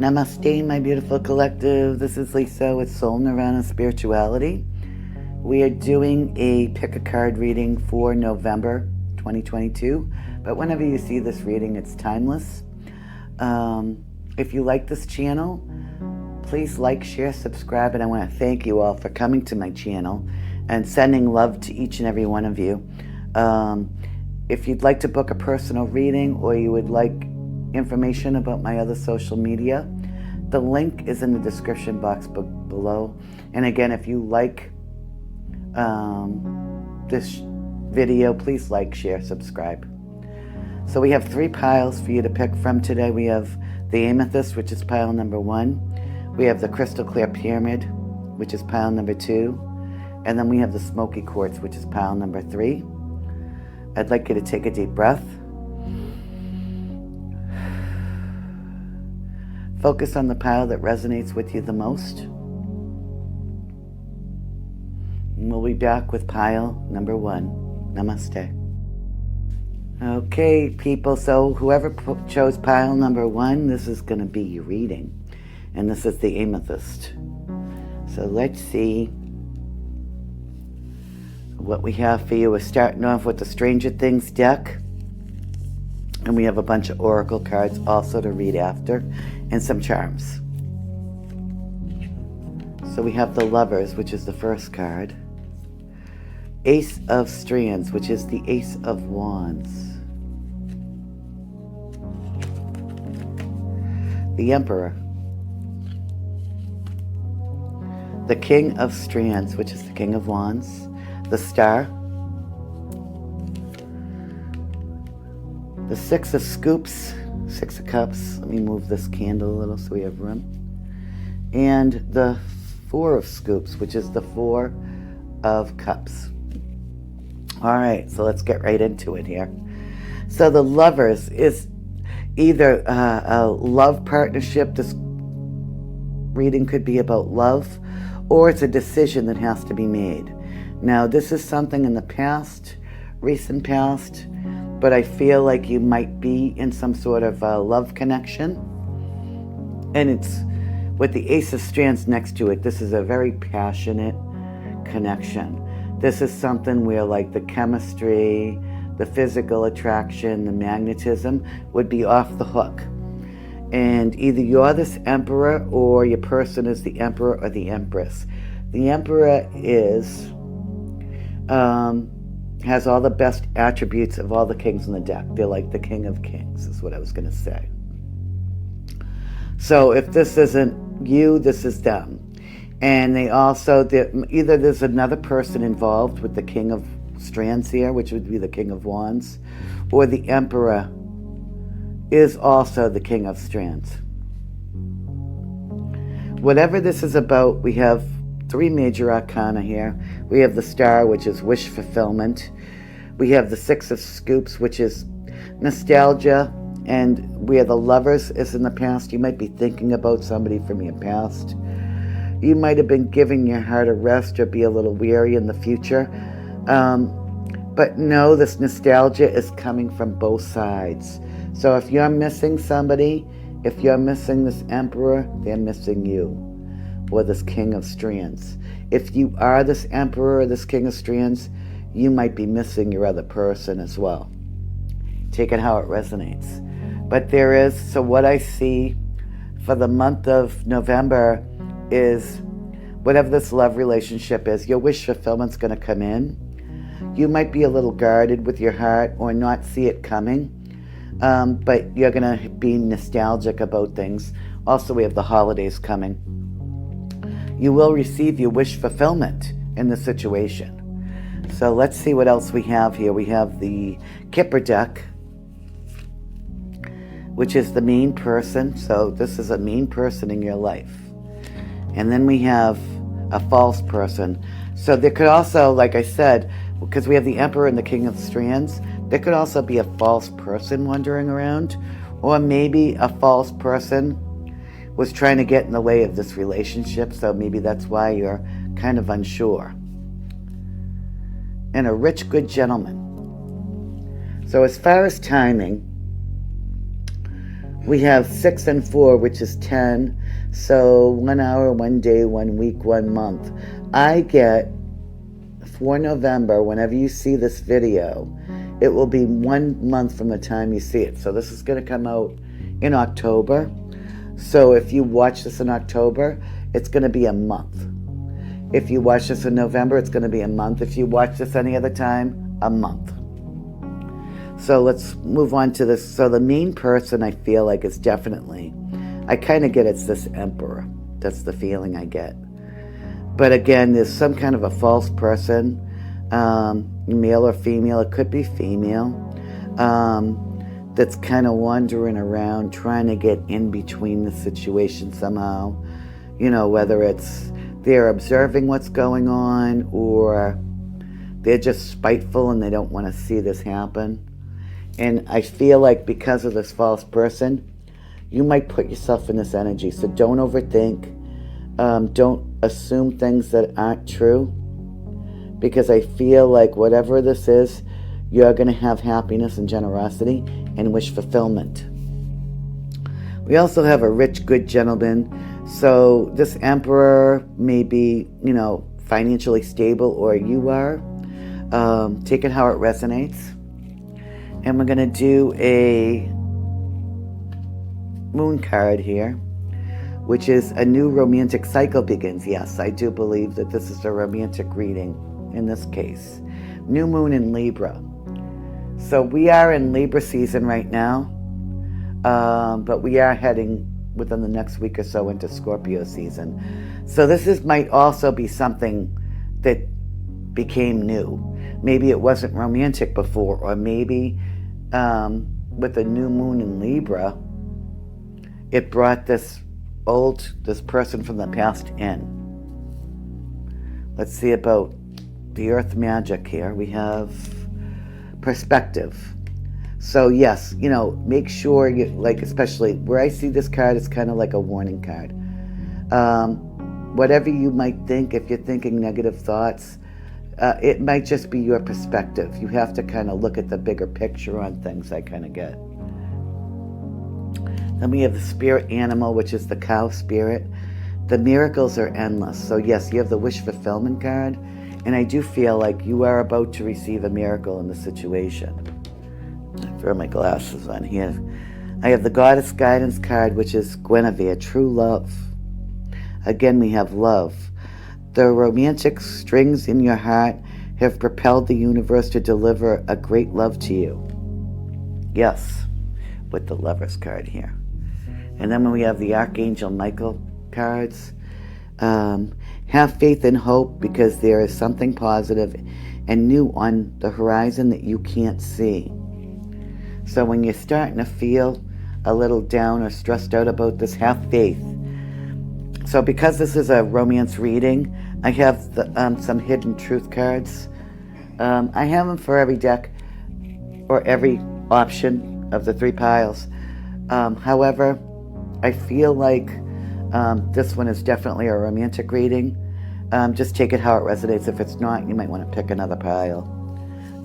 Namaste, my beautiful collective. This is Lisa with Soul Nirvana Spirituality. We are doing a pick a card reading for November 2022, but whenever you see this reading, it's timeless. If you like this channel, please like, share, subscribe, and I want to thank you all for coming to my channel and sending love to each and every one of you. If you'd like to book a personal reading or you would like information about my other social media, the link is in the description box below. And again, if you like this video, please like, share, subscribe. So we have 3 piles for you to pick from today. We have the amethyst, which is pile number 1. We have the crystal clear pyramid, which is pile number 2. And then we have the smoky quartz, which is pile number 3. I'd like you to take a deep breath. Focus on the pile that resonates with you the most. And we'll be back with pile number 1. Namaste. Okay, people, so whoever chose pile number 1, this is going to be your reading. And this is the amethyst. So let's see what we have for you. We're starting off with the Stranger Things deck. And we have a bunch of oracle cards also to read after, and some charms. So we have the Lovers, which is the first card. Ace of Strands, which is the Ace of Wands. The Emperor. The King of Strands, which is the King of Wands. The Star. The 6 of Scoops, 6 of Cups. Let me move this candle a little so we have room. And the 4 of Scoops, which is the 4 of Cups. All right, so let's get right into it here. So the Lovers is either a love partnership. This reading could be about love, or it's a decision that has to be made. Now, this is something in the past, recent past, but I feel like you might be in some sort of love connection. And it's with the Ace of Strands next to it. This is a very passionate connection. This is something where like the chemistry, the physical attraction, the magnetism would be off the hook. And either you're this Emperor or your person is the Emperor or the Empress. The Emperor is has all the best attributes of all the kings in the deck. They're like the King of Kings, is what I was going to say. So if this isn't you, this is them. And they also, either there's another person involved with the King of Strands here, which would be the King of Wands, or the Emperor is also the King of Strands. Whatever this is about, we have 3 major arcana here. We have the Star, which is wish fulfillment. We have the 6 of Scoops, which is nostalgia, and where the Lovers is in the past. You might be thinking about somebody from your past. You might have been giving your heart a rest or be a little weary in the future. But no, this nostalgia is coming from both sides. So if you're missing somebody, if you're missing this Emperor, they're missing you, or this King of Strands. If you are this Emperor or this King of Strands, you might be missing your other person as well. Take it how it resonates. But there is, so what I see for the month of November is whatever this love relationship is, your wish fulfillment's going to come in. You might be a little guarded with your heart or not see it coming, but you're going to be nostalgic about things. Also, we have the holidays coming. You will receive your wish fulfillment in the situation. So let's see what else we have here. We have the Kipper deck, which is the mean person. So this is a mean person in your life. And then we have a false person. So there could also, like I said, because we have the Emperor and the King of Strands, there could also be a false person wandering around, or maybe a false person was trying to get in the way of this relationship, so maybe that's why you're kind of unsure. And a rich, good gentleman. So as far as timing, We have 6 and 4, which is 10. So 1 hour, 1 day, 1 week, 1 month. I get, for November, whenever you see this video, it will be 1 month from the time you see it. So this is going to come out in October. So if you watch this in October, it's going to be a month. If you watch this in November, it's going to be a month. If you watch this any other time, a month. So let's move on to this. So the main person I feel like is definitely, I kind of get it's this emperor. That's the feeling I get. But again, there's some kind of a false person, male or female. It could be female, that's kind of wandering around trying to get in between the situation somehow. You know, whether it's they're observing what's going on or they're just spiteful and they don't want to see this happen. And I feel like because of this false person, you might put yourself in this energy. So don't overthink. Don't assume things that aren't true. Because I feel like whatever this is, you're going to have happiness and generosity and wish fulfillment. We also have a rich, good gentleman. So this emperor may be, you know, financially stable, or you are. Take it how it resonates. And we're going to do a moon card here, which is a new romantic cycle begins. Yes, I do believe that this is a romantic reading in this case. New moon in Libra. So we are in Libra season right now, but we are heading within the next week or so into Scorpio season. So this might also be something that became new. Maybe it wasn't romantic before, or maybe with the new moon in Libra, it brought this person from the past in. Let's see about the earth magic here. We have perspective. So yes, you know, make sure you, like, especially where I see this card, it's kind of like a warning card. Whatever you might think, if you're thinking negative thoughts, it might just be your perspective. You have to kind of look at the bigger picture on things, I kind of get. Then we have the spirit animal, which is the cow spirit. The miracles are endless. So yes, you have the wish fulfillment card, and I do feel like you are about to receive a miracle in the situation. I throw my glasses on here. I have the goddess guidance card, which is Guinevere, true love. Again, we have love. The romantic strings in your heart have propelled the universe to deliver a great love to you. Yes, with the Lovers card here. And then when we have the Archangel Michael cards, have faith and hope, because there is something positive and new on the horizon that you can't see. So when you're starting to feel a little down or stressed out about this, have faith. So because this is a romance reading, I have some hidden truth cards. I have them for every deck or every option of the 3 piles. However, I feel like this one is definitely a romantic reading. Just take it how it resonates. If it's not, you might want to pick another pile.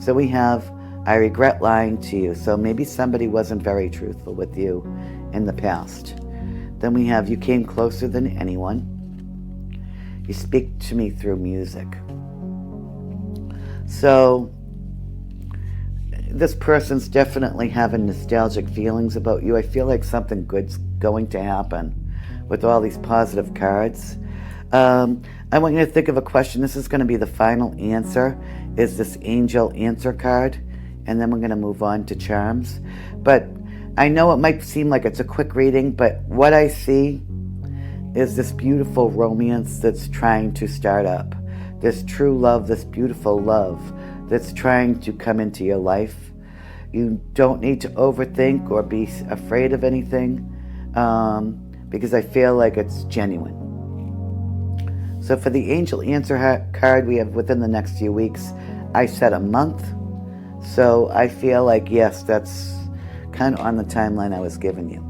So we have, I regret lying to you. So maybe somebody wasn't very truthful with you in the past. Then we have, you came closer than anyone. You speak to me through music. So this person's definitely having nostalgic feelings about you. I feel like something good's going to happen with all these positive cards. I want you to think of a question. This is going to be the final answer, is this angel answer card. And then we're going to move on to charms. But I know it might seem like it's a quick reading, but what I see is this beautiful romance that's trying to start up. This true love, this beautiful love that's trying to come into your life. You don't need to overthink or be afraid of anything, because I feel like it's genuine. So for the angel answer card, we have within the next few weeks. I said a month. So I feel like, yes, that's kind of on the timeline I was giving you.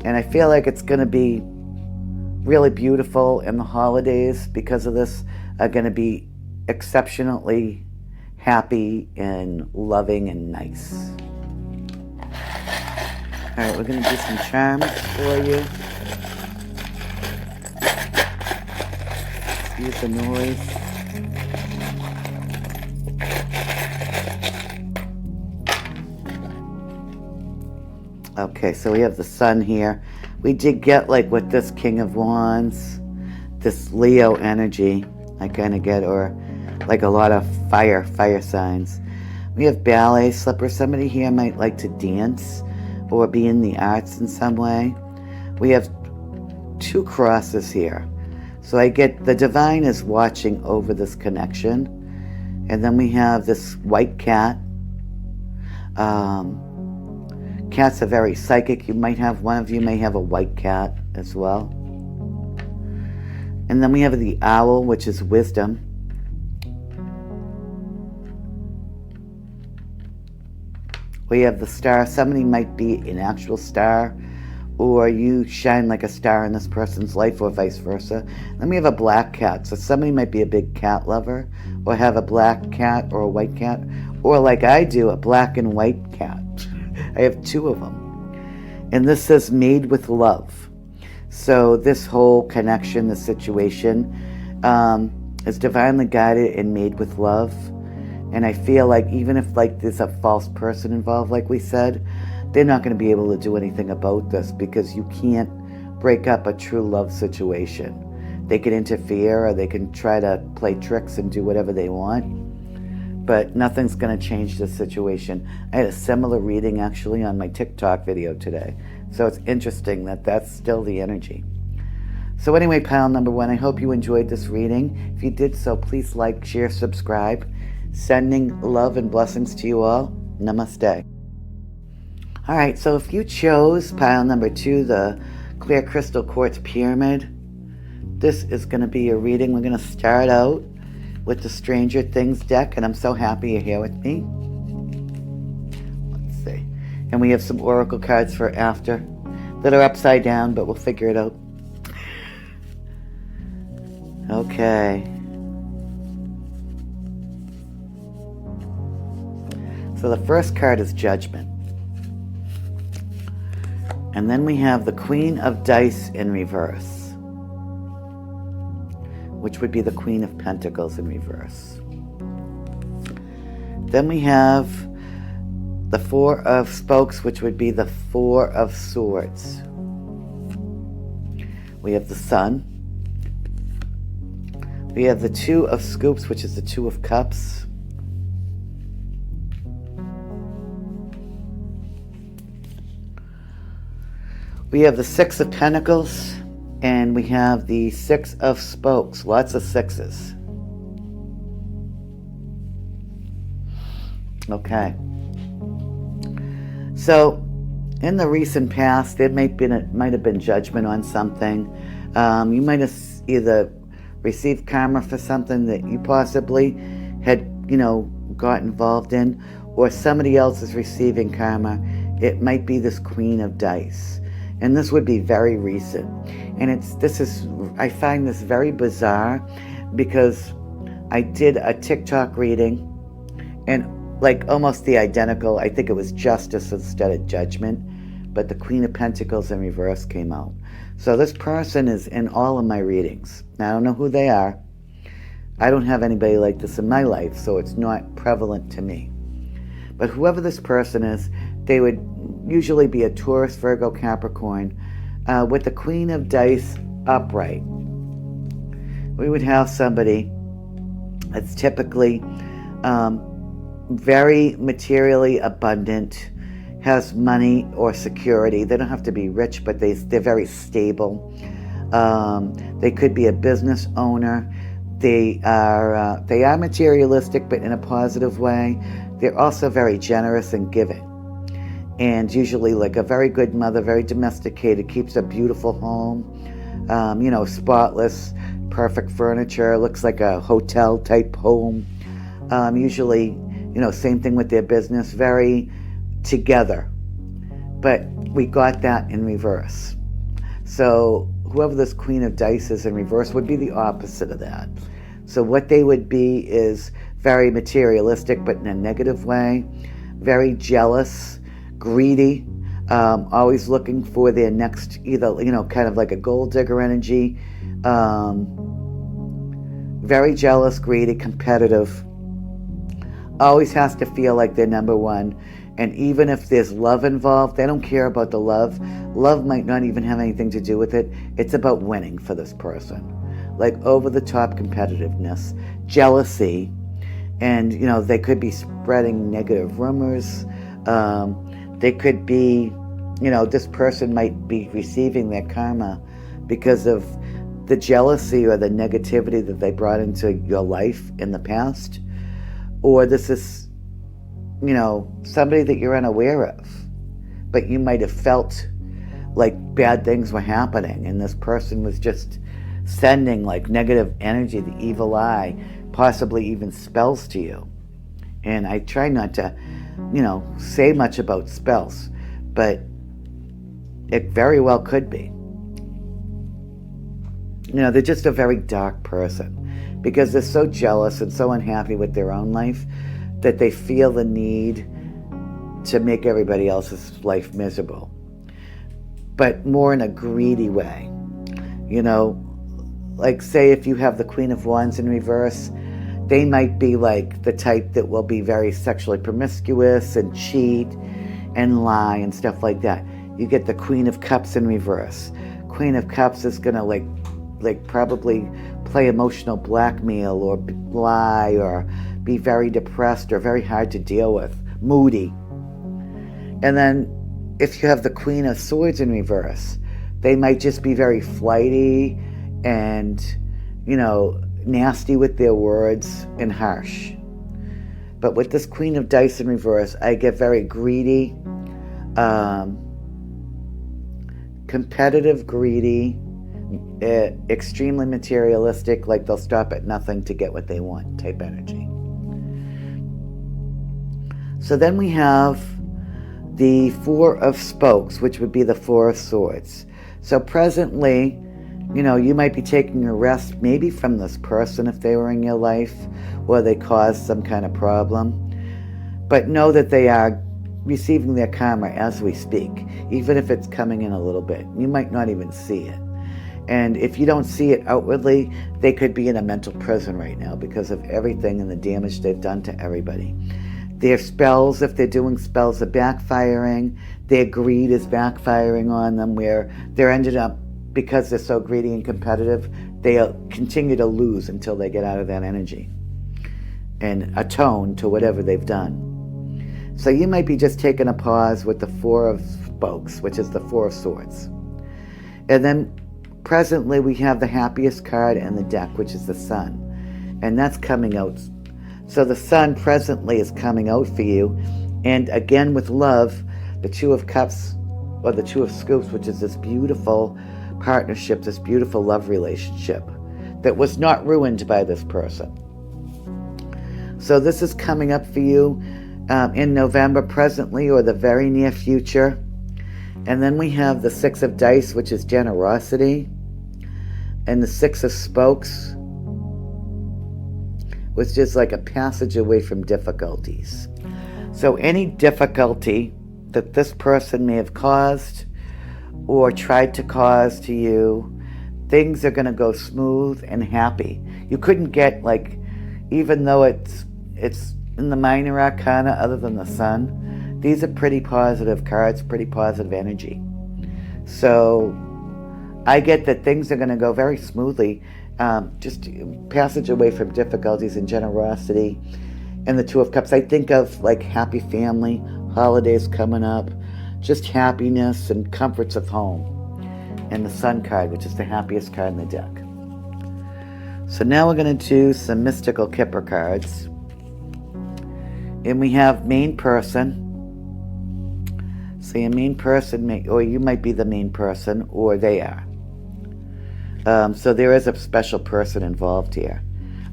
And I feel like it's going to be really beautiful, and the holidays, because of this, are going to be exceptionally happy and loving and nice. Alright, we're going to do some charms for you. Use the noise. Okay, so we have the sun here. We did get like with this King of Wands, this Leo energy, I kind of get, or like a lot of fire signs. We have ballet slippers. Somebody here might like to dance or be in the arts in some way. We have 2 crosses here. So I get the divine is watching over this connection. And then we have this white cat. Cats are very psychic. One of you may have a white cat as well. And then we have the owl, which is wisdom. We have the star. Somebody might be an actual star, or you shine like a star in this person's life, or vice versa. Then we have a black cat. So somebody might be a big cat lover, or have a black cat or a white cat, or like I do, a black and white cat. I have 2 of them. And this says made with love. So this whole connection, this situation, is divinely guided and made with love. And I feel like even if like there's a false person involved, like we said, they're not going to be able to do anything about this, because you can't break up a true love situation. They can interfere, or they can try to play tricks and do whatever they want, but nothing's going to change this situation. I had a similar reading actually on my TikTok video today, so it's interesting that that's still the energy. So anyway, pile number 1, I hope you enjoyed this reading. If you did so, please like, share, subscribe. Sending love and blessings to you all. Namaste. All right, so if you chose pile number 2, the clear crystal quartz pyramid, this is going to be your reading. We're going to start out with the Stranger Things deck, and I'm so happy you're here with me. Let's see. And we have some oracle cards for after that are upside down, but we'll figure it out. Okay. So the first card is Judgment. And then we have the Queen of Dice in reverse, which would be the Queen of Pentacles in reverse. Then we have the Four of Spokes, which would be the Four of Swords. We have the Sun. We have the Two of Scoops, which is the Two of Cups. We have the Six of Pentacles, and we have the Six of Spokes. Lots of sixes. Okay. So, in the recent past, there might have been judgment on something. You might have either received karma for something that you possibly had, got involved in, or somebody else is receiving karma. It might be this Queen of Dice. And this would be very recent. And I find this very bizarre, because I did a TikTok reading, and like almost the identical, I think it was Justice instead of Judgment, but the Queen of Pentacles in reverse came out. So this person is in all of my readings. Now, I don't know who they are. I don't have anybody like this in my life, so it's not prevalent to me. But whoever this person is, they would usually be a Taurus, Virgo, Capricorn, with the Queen of Dice upright. We would have somebody that's typically very materially abundant, has money or security. They don't have to be rich, but they're very stable. They could be a business owner. They are materialistic, but in a positive way. They're also very generous and giving. And usually like a very good mother, very domesticated, keeps a beautiful home, spotless, perfect furniture, looks like a hotel type home. Usually, same thing with their business, very together. But we got that in reverse. So whoever this Queen of Dice is in reverse would be the opposite of that. So what they would be is very materialistic, but in a negative way, very jealous, greedy, always looking for their next, either, kind of like a gold digger energy, very jealous, greedy, competitive, always has to feel like they're number one. And even if there's love involved, they don't care about the love. Love might not even have anything to do with it. It's about winning for this person. Like over-the-top competitiveness, jealousy, and, they could be spreading negative rumors. They could be, this person might be receiving their karma because of the jealousy or the negativity that they brought into your life in the past. Or this is, somebody that you're unaware of, but you might have felt like bad things were happening, and this person was just sending like negative energy, the evil eye, possibly even spells to you. And I try not to, say much about spells, but it very well could be. They're just a very dark person because they're so jealous and so unhappy with their own life that they feel the need to make everybody else's life miserable, but more in a greedy way. Like say if you have the Queen of Wands in reverse, they might be like the type that will be very sexually promiscuous and cheat and lie and stuff like that. You get the Queen of Cups in reverse. Queen of Cups is gonna like probably play emotional blackmail or lie or be very depressed or very hard to deal with, moody. And then if you have the Queen of Swords in reverse, they might just be very flighty and, nasty with their words and harsh. But with this Queen of Dice in reverse, I get very greedy, competitive, greedy, extremely materialistic, like they'll stop at nothing to get what they want type energy. So then we have the Four of Spokes, which would be the Four of Swords. So presently, you might be taking a rest maybe from this person if they were in your life or they caused some kind of problem. But know that they are receiving their karma as we speak, even if it's coming in a little bit. You might not even see it. And if you don't see it outwardly, they could be in a mental prison right now because of everything and the damage they've done to everybody. Their spells, if they're doing spells, are backfiring. Their greed is backfiring on them, where they're ended up, because they're so greedy and competitive, they'll continue to lose until they get out of that energy and atone to whatever they've done. So you might be just taking a pause with the Four of Spokes, which is the Four of Swords. And then presently we have the happiest card in the deck, which is the Sun. And that's coming out. So the Sun presently is coming out for you. And again with love, the Two of Cups, or the Two of Scoops, which is this beautiful partnership, this beautiful love relationship that was not ruined by this person. So this is coming up for you in November presently, or the very near future. And then we have the Six of Dice, which is generosity, and the Six of Spokes, which is like a passage away from difficulties. So any difficulty that this person may have caused or tried to cause to you, things are going to go smooth and happy. You couldn't get, like, even though it's in the minor arcana other than the Sun, these are pretty positive cards, pretty positive energy. So I get that things are going to go very smoothly, just passage away from difficulties and generosity. And the Two of Cups, I think of like happy family, holidays coming up, just happiness and comforts of home. And the Sun card, which is the happiest card in the deck. So now we're going to do some mystical Kipper cards. And we have main person. So your main person, or you might be the main person, or they are. So there is a special person involved here.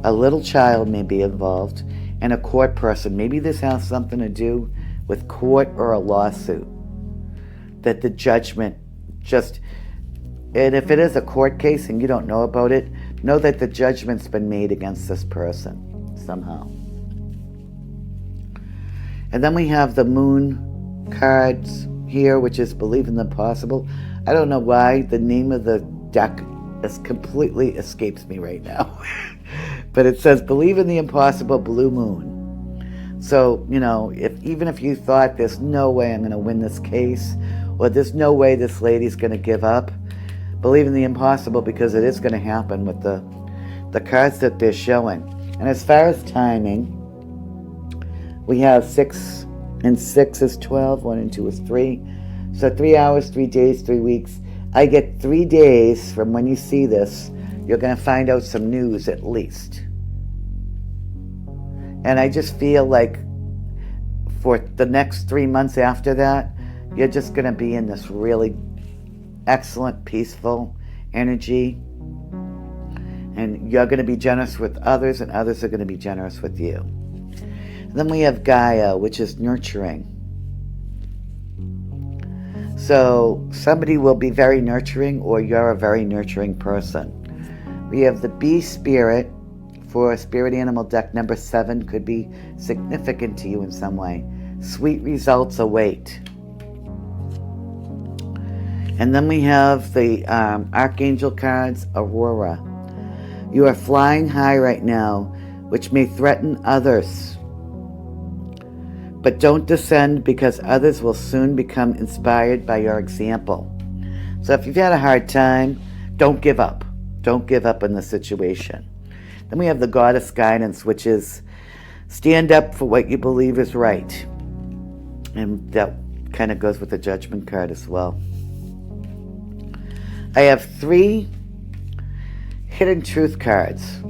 A little child may be involved, and a court person. Maybe this has something to do with court or a lawsuit. That the judgment just, and if it is a court case and you don't know about it, know that the judgment's been made against this person somehow. And then we have the Moon cards, here, which is Believe in the Impossible. I don't know why the name of the deck is completely escapes me right now. But it says Believe in the Impossible, Blue Moon. So, even if you thought there's no way I'm going to win this case, or there's no way this lady's going to give up, believe in the impossible, because it is going to happen with the cards that they're showing. And as far as timing, we have 6 and 6 is 12, 1 and 2 is 3. So 3 hours, 3 days, 3 weeks. I get 3 days from when you see this. You're going to find out some news at least. And I just feel like for the next 3 months after that, you're just going to be in this really excellent, peaceful energy. And you're going to be generous with others, and others are going to be generous with you. And then we have Gaia, which is nurturing. So somebody will be very nurturing, or you're a very nurturing person. We have the Bee Spirit for Spirit Animal deck number 7, could be significant to you in some way. Sweet results await. And then we have the Archangel cards, Aurora. You are flying high right now, which may threaten others. But don't descend, because others will soon become inspired by your example. So if you've had a hard time, don't give up. Don't give up in the situation. Then we have the Goddess Guidance, which is stand up for what you believe is right. And that kind of goes with the Judgment card as well. I have 3 Hidden Truth cards.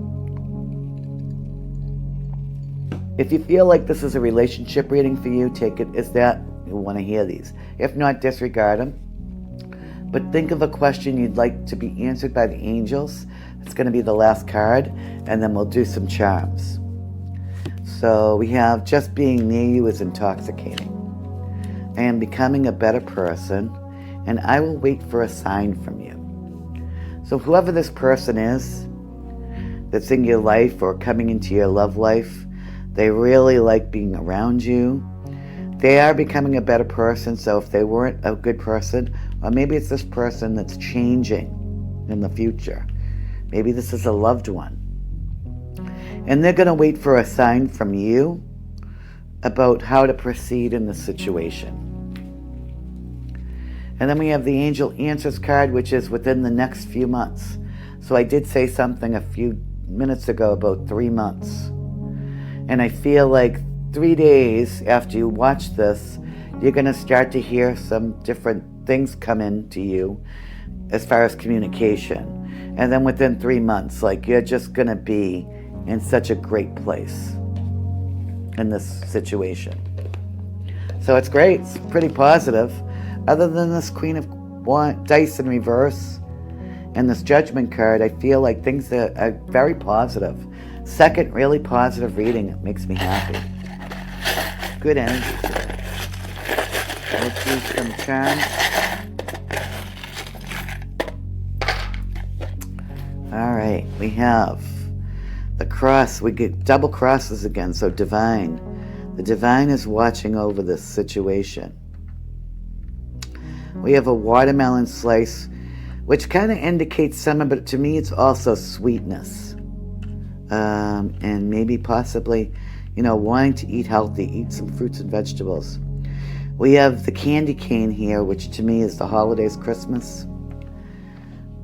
If you feel like this is a relationship reading for you, take it as that. You want to hear these. If not, disregard them. But think of a question you'd like to be answered by the angels. It's going to be the last card, and then we'll do some charms. So we have just being near you is intoxicating. I am becoming a better person, and I will wait for a sign from you. So whoever this person is that's in your life or coming into your love life, they really like being around you. They are becoming a better person, so if they weren't a good person, or maybe it's this person that's changing in the future. Maybe this is a loved one. And they're going to wait for a sign from you about how to proceed in the situation. And then we have the Angel Answers card, which is within the next few months. So I did say something a few minutes ago about 3 months. And I feel like 3 days after you watch this, you're going to start to hear some different things come in to you as far as communication. And then within 3 months, like, you're just going to be in such a great place in this situation. So it's great. It's pretty positive. Other than this Queen of Dice in reverse and this Judgment card, I feel like things are very positive. Second really positive reading. It makes me happy. Good energy today. Let's do some charms. All right, we have the cross. We get double crosses again, so divine. The divine is watching over this situation. We have a watermelon slice, which kind of indicates summer, but to me it's also sweetness. And maybe possibly, wanting to eat healthy, eat some fruits and vegetables. We have the candy cane here, which to me is the holidays, Christmas.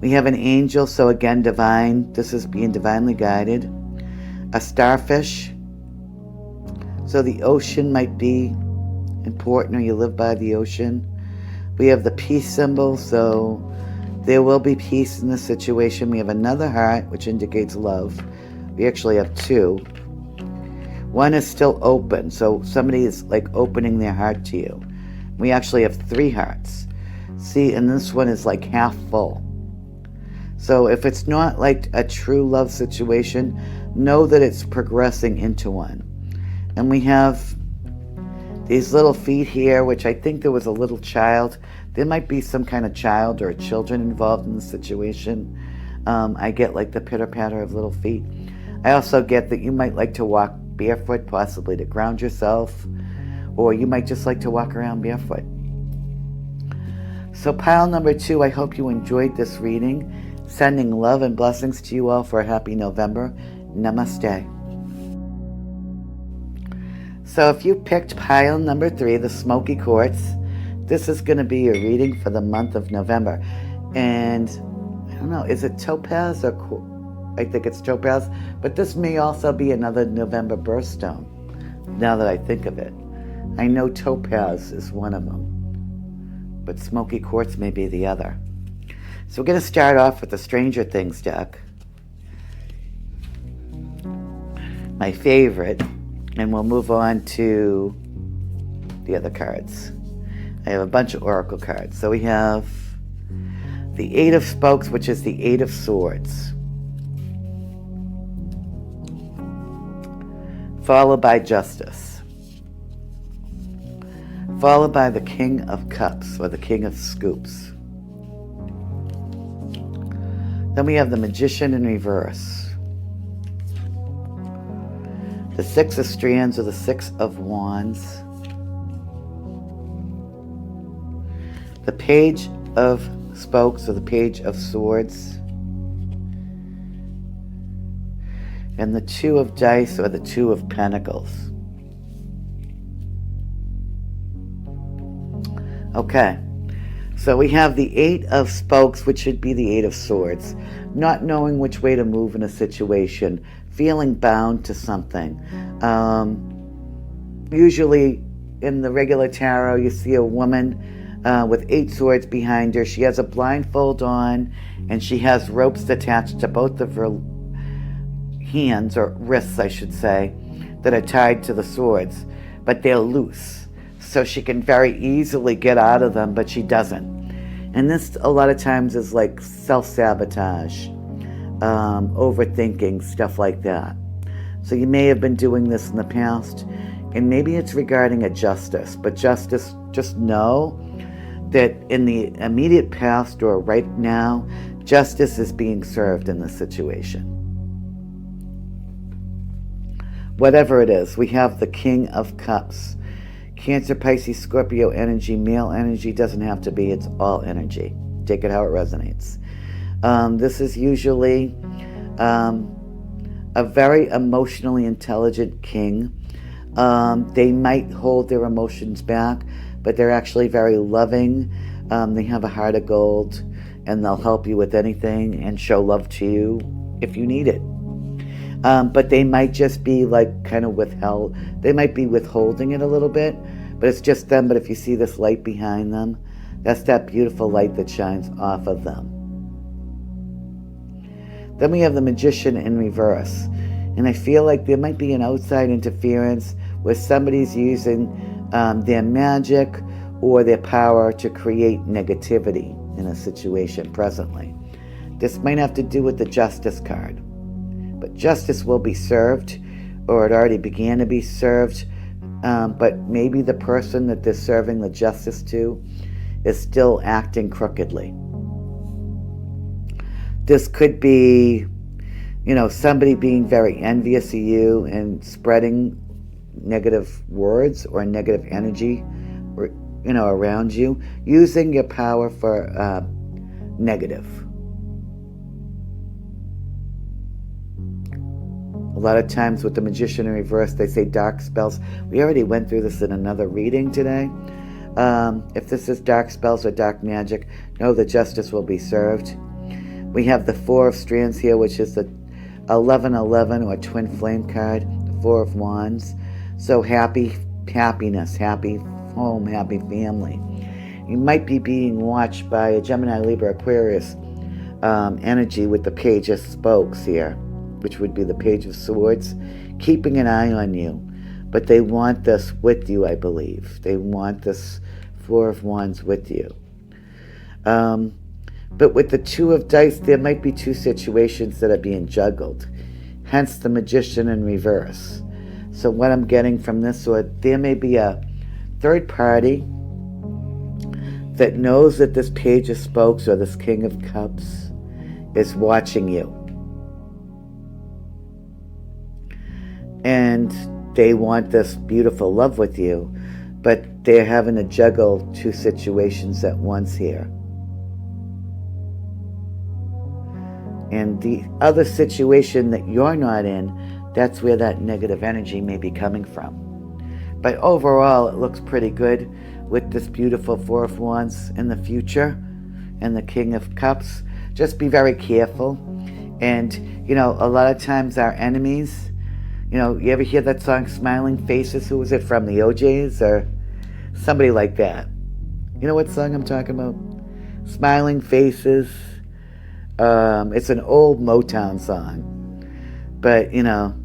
We have an angel, so again, divine. This is being divinely guided. A starfish. So the ocean might be important, or you live by the ocean. We have the peace symbol, so there will be peace in this situation. We have another heart, which indicates love. We actually have 2. One is still open, so somebody is like opening their heart to you. We actually have 3 hearts. See, and this one is like half full. So if it's not like a true love situation, know that it's progressing into one. And we have these little feet here, which I think there was a little child. There might be some kind of child or children involved in the situation. I get like the pitter-patter of little feet. I also get that you might like to walk barefoot, possibly to ground yourself, or you might just like to walk around barefoot. So pile number 2, I hope you enjoyed this reading. Sending love and blessings to you all for a happy November. Namaste. So if you picked pile number 3, the smoky quartz, this is going to be your reading for the month of November. And I don't know, is it topaz or I think it's topaz, but this may also be another November birthstone, now that I think of it. I know topaz is one of them, but smoky quartz may be the other. So we're going to start off with the Stranger Things deck, my favorite, and we'll move on to the other cards. I have a bunch of oracle cards. So we have the 8 of Spokes, which is the 8 of Swords, followed by Justice, followed by the King of Cups, or the King of Scoops. Then we have the Magician in reverse, the 6 of Strands, or the 6 of Wands, the Page of Spokes, or the Page of Swords, and the 2 of Dice, or the 2 of Pentacles. Okay, so we have the 8 of Spokes, which should be the 8 of Swords. Not knowing which way to move in a situation, feeling bound to something. Usually in the regular tarot, you see a woman with 8 swords behind her. She has a blindfold on, and she has ropes attached to both of her hands, or wrists I should say, that are tied to the swords, but they're loose, so she can very easily get out of them, but she doesn't. And this a lot of times is like self-sabotage, overthinking, stuff like that. So you may have been doing this in the past, and maybe it's regarding a justice, but justice, just know that in the immediate past or right now, justice is being served in this situation. Whatever it is, we have the King of Cups. Cancer, Pisces, Scorpio energy, male energy, doesn't have to be, it's all energy. Take it how it resonates. This is usually a very emotionally intelligent king. They might hold their emotions back, but they're actually very loving. They have a heart of gold, and they'll help you with anything and show love to you if you need it. But they might just be like kind of withheld. They might be withholding it a little bit, but it's just them. But if you see this light behind them, that's that beautiful light that shines off of them. Then we have the Magician in reverse. And I feel like there might be an outside interference where somebody's using their magic or their power to create negativity in a situation presently. This might have to do with the Justice card. But justice will be served, or it already began to be served, but maybe the person that they're serving the justice to is still acting crookedly. This could be, somebody being very envious of you and spreading negative words or negative energy, around you, using your power for negative. A lot of times with the Magician in reverse, they say dark spells. We already went through this in another reading today. If this is dark spells or dark magic, know the justice will be served. We have the 4 of Strands here, which is the 1111 or twin flame card, the 4 of Wands. So happiness, happy home, happy family. You might be being watched by a Gemini, Libra, Aquarius energy with the Page of Spokes here, which would be the Page of Swords, keeping an eye on you. But they want this with you, I believe. They want this 4 of Wands with you. But with the 2 of Dice, there might be 2 situations that are being juggled. Hence the Magician in reverse. So what I'm getting from this, or there may be a third party that knows that this Page of Spokes or this King of Cups is watching you. And they want this beautiful love with you, but they're having to juggle two situations at once here. And the other situation that you're not in, that's where that negative energy may be coming from. But overall, it looks pretty good with this beautiful Four of Wands in the future and the King of Cups. Just be very careful. And, you know, a lot of times our enemies, you know, you ever hear that song, Smiling Faces? Who was it from, the OJs or somebody like that? You know what song I'm talking about? Smiling Faces. It's an old Motown song. But, you know,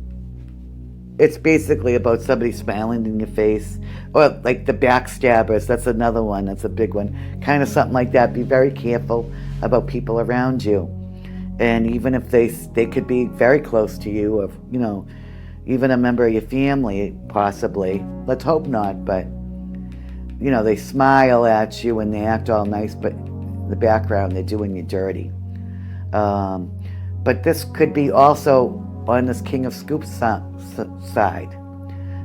it's basically about somebody smiling in your face. Or like the backstabbers, that's another one, that's a big one. Kind of something like that. Be very careful about people around you. And even if they could be very close to you, or, you know, even a member of your family, possibly. Let's hope not, but, you know, they smile at you and they act all nice, but in the background they're doing you dirty. But this could be also on this King of Scoops side.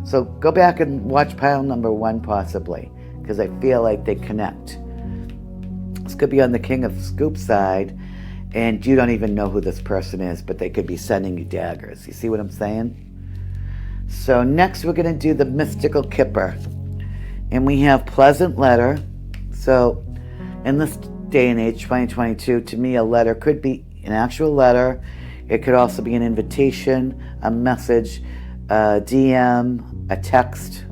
So go back and watch pile number 1 possibly, because I feel like they connect. This could be on the King of Scoops side, and you don't even know who this person is, but they could be sending you daggers. You see what I'm saying? So next we're going to do the Mystical Kipper. And we have Pleasant Letter. So in this day and age, 2022, to me a letter could be an actual letter. It could also be an invitation, a message, a DM, a text,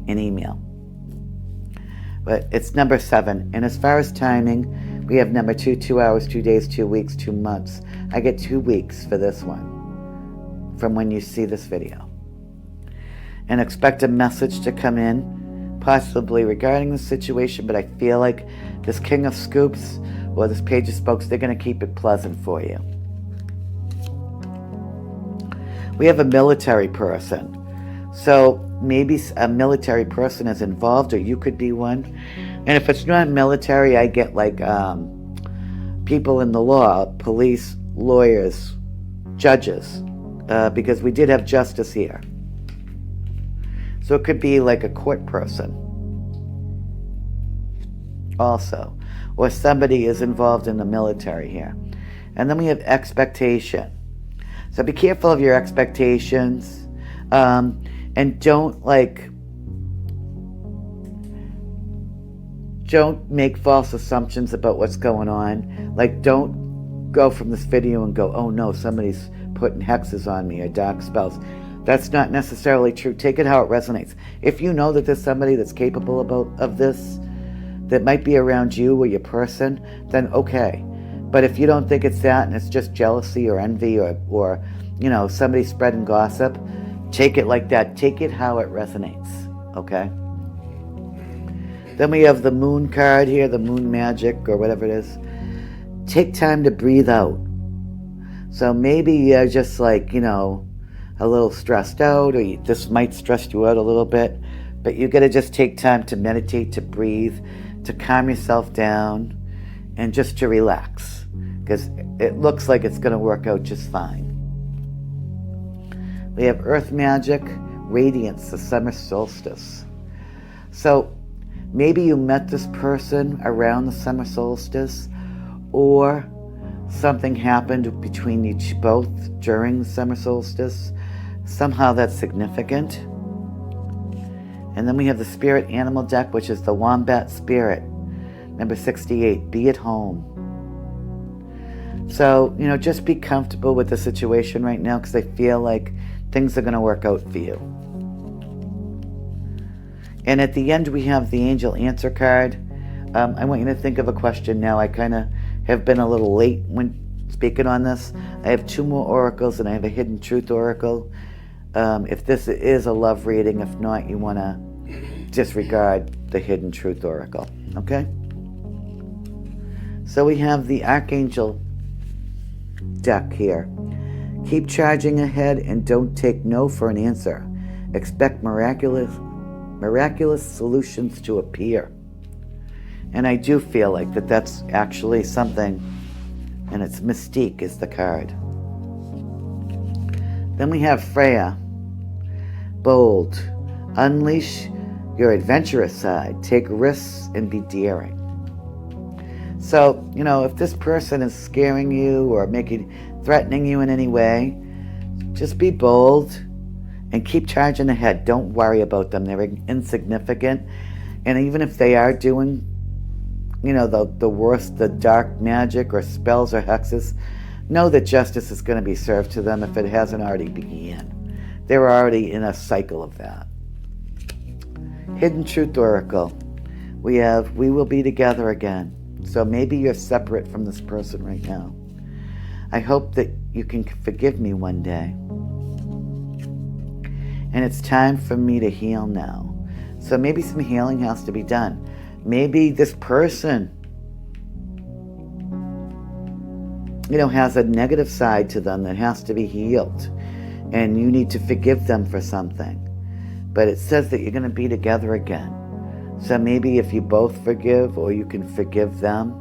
an email. But it's number 7. And as far as timing, we have number 2, 2 hours, 2 days, 2 weeks, 2 months. I get 2 weeks for this one from when you see this video. And expect a message to come in, possibly regarding the situation, but I feel like this King of Scoops or this Page of Spokes, they're going to keep it pleasant for you. We have a military person. So maybe a military person is involved, or you could be one. And if it's not military, I get like people in the law, police, lawyers, judges, because we did have justice here. So it could be like a court person also, or somebody is involved in the military here. And then we have expectation. So be careful of your expectations, and don't make false assumptions about what's going on. Like, don't go from this video and go, oh no, somebody's putting hexes on me or dark spells. That's not necessarily true. Take it how it resonates. If you know that there's somebody that's capable of this, that might be around you or your person, then okay. But if you don't think it's that and it's just jealousy or envy or you know, somebody spreading gossip, take it like that. Take it how it resonates, okay? Then we have the Moon card here, the Moon Magic or whatever it is. Take time to breathe out. So maybe you're just like, you know, a little stressed out, or this might stress you out a little bit, but you got to just take time to meditate, to breathe, to calm yourself down, and just to relax, because it looks like it's going to work out just fine. We have Earth Magic, Radiance, the summer solstice. So maybe you met this person around the summer solstice, or something happened between you both during the summer solstice. Somehow that's significant. And then we have the Spirit Animal deck, which is the Wombat Spirit, number 68, Be at Home. So, you know, just be comfortable with the situation right now, because I feel like things are going to work out for you. And at the end, we have the Angel Answer card. I want you to think of a question now. I kind of have been a little late when speaking on this. I have 2 more oracles, and I have a Hidden Truth oracle. If this is a love reading, if not, you want to disregard the Hidden Truth oracle, okay? So we have the Archangel deck here. Keep charging ahead and don't take no for an answer. Expect miraculous solutions to appear. And I do feel like that's actually something, and it's Mystique is the card. Then we have Freya. Bold. Unleash your adventurous side. Take risks and be daring. So, if this person is scaring you or threatening you in any way, just be bold and keep charging ahead. Don't worry about them. They're insignificant. And even if they are doing, the worst, the dark magic or spells or hexes, know that justice is going to be served to them if it hasn't already began. They're already in a cycle of that. Hidden Truth Oracle. We will be together again. So maybe you're separate from this person right now. I hope that you can forgive me one day. And it's time for me to heal now. So maybe some healing has to be done. Maybe this person, has a negative side to them that has to be healed. And you need to forgive them for something. But it says that you're going to be together again. So maybe if you both forgive or you can forgive them,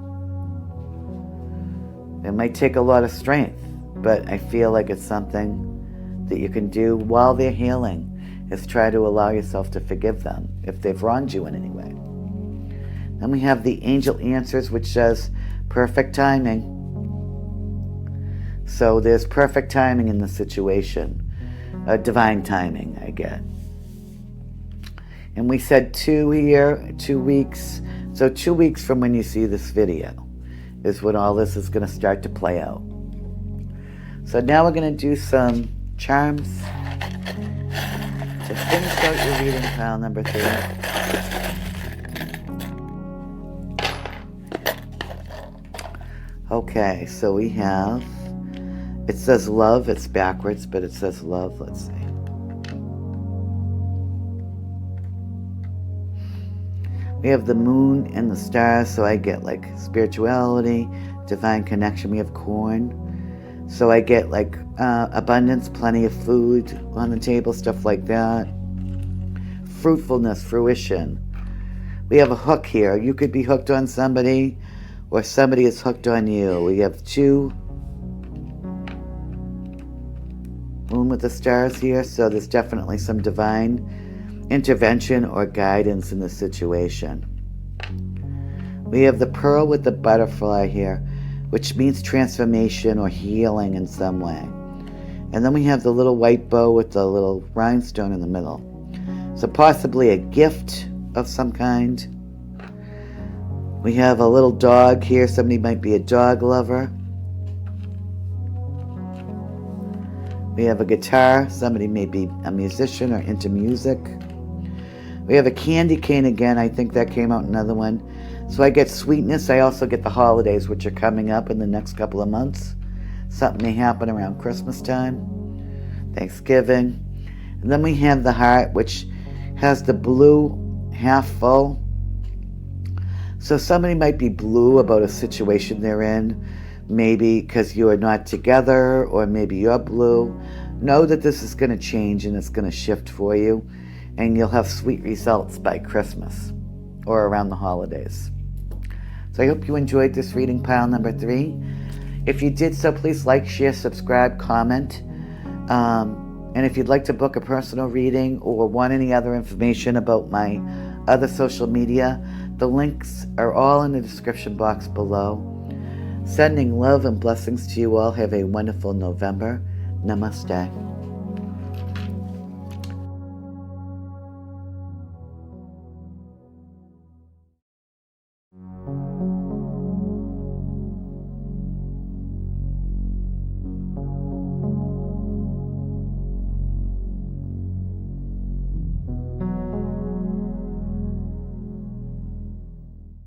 it might take a lot of strength. But I feel like it's something that you can do while they're healing, is try to allow yourself to forgive them if they've wronged you in any way. Then we have the Angel Answers, which says perfect timing. So there's perfect timing in the situation. Divine timing, I get. And we said 2 here, 2 weeks. So 2 weeks from when you see this video is when all this is going to start to play out. So now we're going to do some charms to finish out your reading, pile number 3. Okay, so we have, it says love, it's backwards, but it says love. Let's see. We have the moon and the stars, so I get like spirituality, divine connection. We have corn, so I get like abundance, plenty of food on the table, stuff like that. Fruitfulness, fruition. We have a hook here. You could be hooked on somebody, or somebody is hooked on you. We have 2 moon with the stars here, so there's definitely some divine intervention or guidance in the situation. We have the pearl with the butterfly here, which means transformation or healing in some way. And then we have the little white bow with the little rhinestone in the middle. So possibly a gift of some kind. We have a little dog here. Somebody might be a dog lover. We have a guitar. Somebody may be a musician or into music. We have a candy cane again. I think that came out another one. So I get sweetness. I also get the holidays, which are coming up in the next couple of months. Something may happen around Christmas time, Thanksgiving. And then we have the heart, which has the blue half full. So somebody might be blue about a situation they're in, maybe because you are not together, or maybe you're blue. Know that this is going to change and it's going to shift for you, and you'll have sweet results by Christmas or around the holidays. So I hope you enjoyed this reading, pile number 3. If you did so, please like, share, subscribe, comment. And if you'd like to book a personal reading or want any other information about my other social media, the links are all in the description box below. Sending love and blessings to you all. Have a wonderful November. Namaste.